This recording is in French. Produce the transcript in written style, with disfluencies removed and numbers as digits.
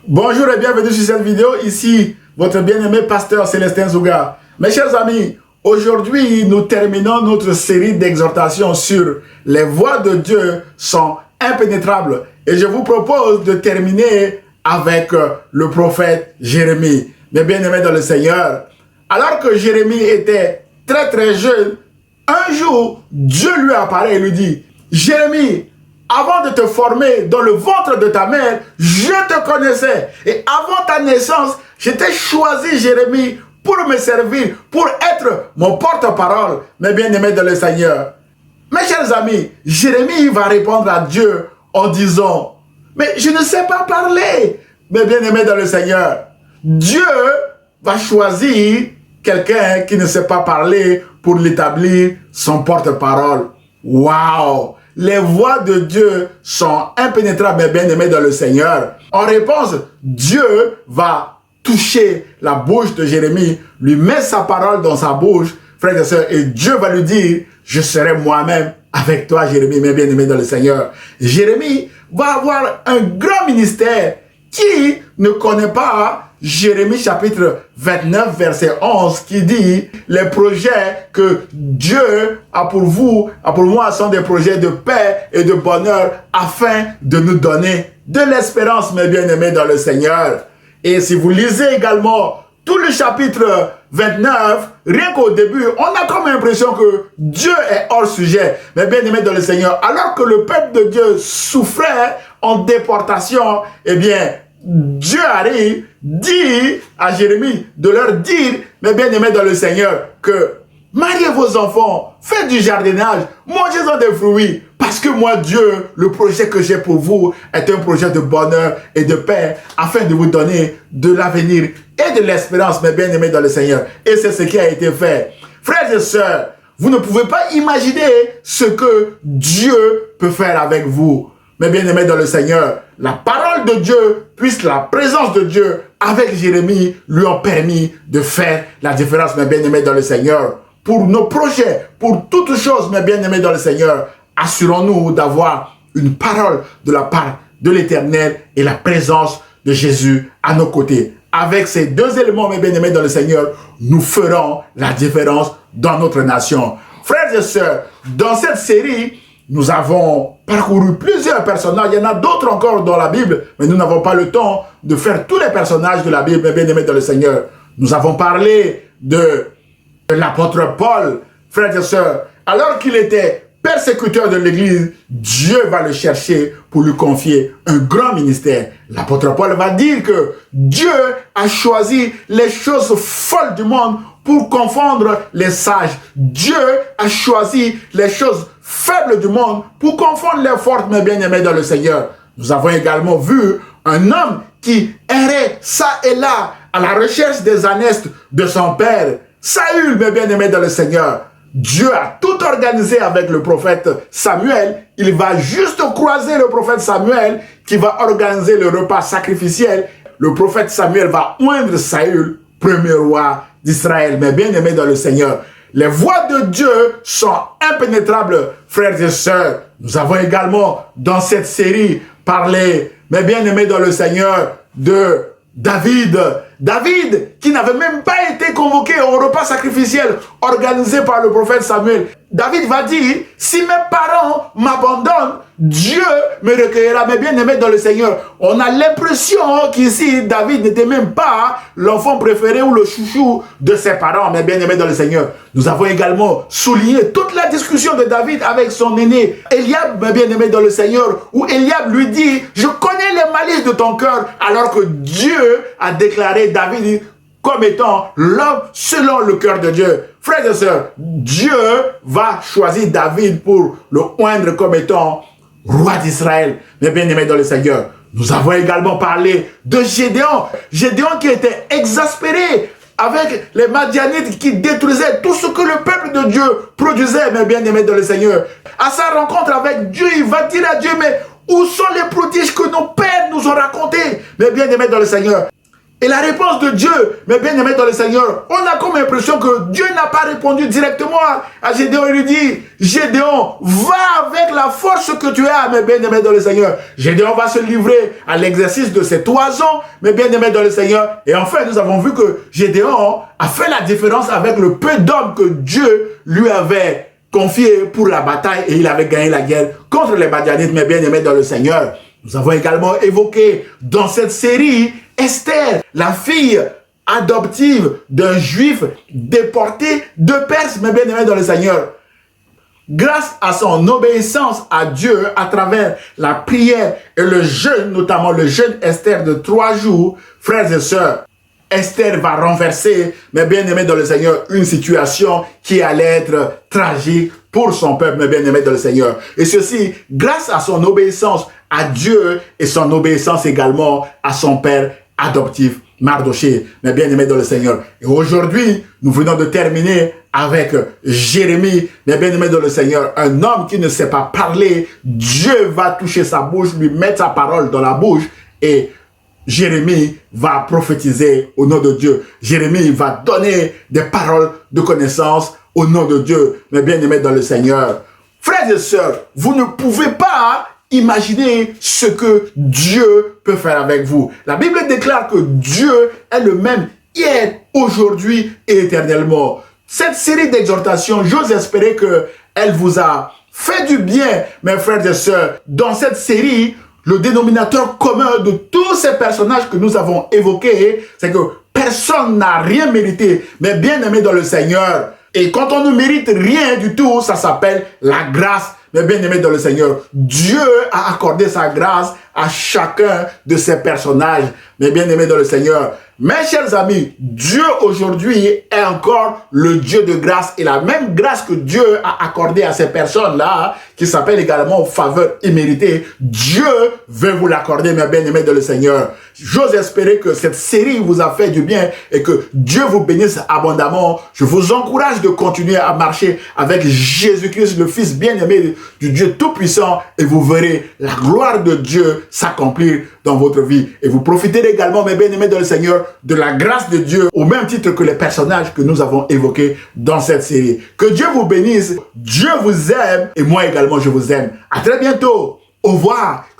Bonjour et bienvenue sur cette vidéo. Ici, votre bien-aimé pasteur Célestin Zouga. Mes chers amis, aujourd'hui, nous terminons notre série d'exhortations sur les voies de Dieu sont impénétrables. Et je vous propose de terminer avec le prophète Jérémie. Mes bien-aimés dans le Seigneur, alors que Jérémie était très jeune, un jour, Dieu lui apparaît et lui dit, Jérémie, avant de te former dans le ventre de ta mère, je te connaissais. Et avant ta naissance, je t'ai choisi, Jérémie, pour me servir, pour être mon porte-parole, mes bien-aimés dans le Seigneur. Mes chers amis, Jérémie va répondre à Dieu en disant, mais je ne sais pas parler, mes bien-aimés dans le Seigneur. Dieu va choisir quelqu'un qui ne sait pas parler pour l'établir son porte-parole. Waouh! Les voies de Dieu sont impénétrables, mes bien-aimés dans le Seigneur. En réponse, Dieu va toucher la bouche de Jérémie, lui met sa parole dans sa bouche, frères et sœurs, et Dieu va lui dire, je serai moi-même avec toi, Jérémie, mes bien-aimés dans le Seigneur. Jérémie va avoir un grand ministère. Qui ne connaît pas Jérémie chapitre 29 verset 11 qui dit les projets que Dieu a pour vous, a pour moi sont des projets de paix et de bonheur afin de nous donner de l'espérance, mes bien-aimés dans le Seigneur. Et si vous lisez également tout le chapitre 29, rien qu'au début, on a comme l'impression que Dieu est hors sujet. Mais bien aimé dans le Seigneur, alors que le peuple de Dieu souffrait en déportation, eh bien, Dieu arrive, dit à Jérémie de leur dire, mais bien aimé dans le Seigneur, que mariez vos enfants, faites du jardinage, mangez-en des fruits, parce que moi, Dieu, le projet que j'ai pour vous est un projet de bonheur et de paix, afin de vous donner de l'avenir et de l'espérance, mes bien-aimés dans le Seigneur. Et c'est ce qui a été fait. Frères et sœurs, vous ne pouvez pas imaginer ce que Dieu peut faire avec vous. Mes bien-aimés dans le Seigneur, la parole de Dieu, puisque la présence de Dieu avec Jérémie lui ont permis de faire la différence, mes bien-aimés dans le Seigneur. Pour nos projets, pour toutes choses, mes bien-aimés dans le Seigneur, assurons-nous d'avoir une parole de la part de l'Éternel et la présence de Jésus à nos côtés. Avec ces deux éléments, mes bien-aimés dans le Seigneur, nous ferons la différence dans notre nation. Frères et sœurs, dans cette série, nous avons parcouru plusieurs personnages. Il y en a d'autres encore dans la Bible, mais nous n'avons pas le temps de faire tous les personnages de la Bible, mes bien-aimés dans le Seigneur. Nous avons parlé de l'apôtre Paul, frères et sœurs. Alors qu'il était persécuteur de l'Église, Dieu va le chercher pour lui confier un grand ministère. L'apôtre Paul va dire que Dieu a choisi les choses folles du monde pour confondre les sages. Dieu a choisi les choses faibles du monde pour confondre les fortes, mes bien-aimés dans le Seigneur. Nous avons également vu un homme qui errait ça et là à la recherche des anestes de son père. Saül, mes bien-aimés dans le Seigneur. Dieu a tout organisé avec le prophète Samuel. Il va juste croiser le prophète Samuel qui va organiser le repas sacrificiel. Le prophète Samuel va oindre Saül, premier roi d'Israël. Mais bien aimé dans le Seigneur, les voies de Dieu sont impénétrables, frères et sœurs. Nous avons également dans cette série parlé, mais bien aimé dans le Seigneur, de David. David, qui n'avait même pas été convoqué au repas sacrificiel organisé par le prophète Samuel. David va dire, si mes parents m'abandonnent, Dieu me recueillera. Mais bien aimé dans le Seigneur, on a l'impression qu'ici, David n'était même pas l'enfant préféré ou le chouchou de ses parents. Mais bien aimé dans le Seigneur, nous avons également souligné toute la discussion de David avec son aîné Eliab, mais bien aimé dans le Seigneur, où Eliab lui dit, je connais les malices de ton cœur, alors que Dieu a déclaré David comme étant l'homme selon le cœur de Dieu. Frères et sœurs, Dieu va choisir David pour le oindre comme étant roi d'Israël. Mais bien aimé dans le Seigneur, nous avons également parlé de Gédéon. Gédéon qui était exaspéré avec les Madianites qui détruisaient tout ce que le peuple de Dieu produisait. Mais bien aimé dans le Seigneur, à sa rencontre avec Dieu, il va dire à Dieu, mais où sont les prodiges que nos pères nous ont racontés? Mais bien aimé dans le Seigneur, Et la réponse de Dieu, mes bien-aimés dans le Seigneur, on a comme l'impression que Dieu n'a pas répondu directement à Gédéon. Il lui dit, Gédéon, va avec la force que tu as, mes bien-aimés dans le Seigneur. Gédéon va se livrer à l'exercice de ses 3 ans, mes bien-aimés dans le Seigneur. Et enfin, nous avons vu que Gédéon a fait la différence avec le peu d'hommes que Dieu lui avait confié pour la bataille et il avait gagné la guerre contre les Madianites, mes bien-aimés dans le Seigneur. Nous avons également évoqué dans cette série Esther, la fille adoptive d'un juif déporté de Perse, mes bien-aimés dans le Seigneur. Grâce à son obéissance à Dieu à travers la prière et le jeûne, notamment le jeûne Esther de 3 jours, frères et sœurs, Esther va renverser, mes bien-aimés dans le Seigneur, une situation qui allait être tragique pour son peuple, mes bien-aimés dans le Seigneur. Et ceci, grâce à son obéissance à Dieu et son obéissance également à son père adoptif, Mardoché, mes bien-aimés dans le Seigneur. Et aujourd'hui, nous venons de terminer avec Jérémie, mes bien-aimés dans le Seigneur, un homme qui ne sait pas parler. Dieu va toucher sa bouche, lui mettre sa parole dans la bouche et Jérémie va prophétiser au nom de Dieu. Jérémie va donner des paroles de connaissance au nom de Dieu, mes bien-aimés dans le Seigneur. Frères et sœurs, vous ne pouvez pas imaginer ce que Dieu peut faire avec vous. La Bible déclare que Dieu est le même hier, aujourd'hui et éternellement. Cette série d'exhortations, j'ose espérer qu'elle vous a fait du bien, mes frères et sœurs. Dans cette série, le dénominateur commun de tous ces personnages que nous avons évoqués, c'est que personne n'a rien mérité, mais bien aimé dans le Seigneur. Et quand on ne mérite rien du tout, ça s'appelle la grâce. Mais bien aimé dans le Seigneur, Dieu a accordé sa grâce à chacun de ces personnages. Mais bien aimé dans le Seigneur, mes chers amis, Dieu aujourd'hui est encore le Dieu de grâce. Et la même grâce que Dieu a accordée à ces personnes-là, qui s'appelle également faveur imméritée, Dieu veut vous l'accorder, mes bien-aimés dans le Seigneur. J'ose espérer que cette série vous a fait du bien et que Dieu vous bénisse abondamment. Je vous encourage de continuer à marcher avec Jésus-Christ, le Fils bien-aimé du Dieu Tout-Puissant, et vous verrez la gloire de Dieu s'accomplir dans votre vie. Et vous profiterez également, mes bien-aimés dans le Seigneur, de la grâce de Dieu, au même titre que les personnages que nous avons évoqués dans cette série. Que Dieu vous bénisse, Dieu vous aime, et moi également je vous aime. À très bientôt. Au revoir.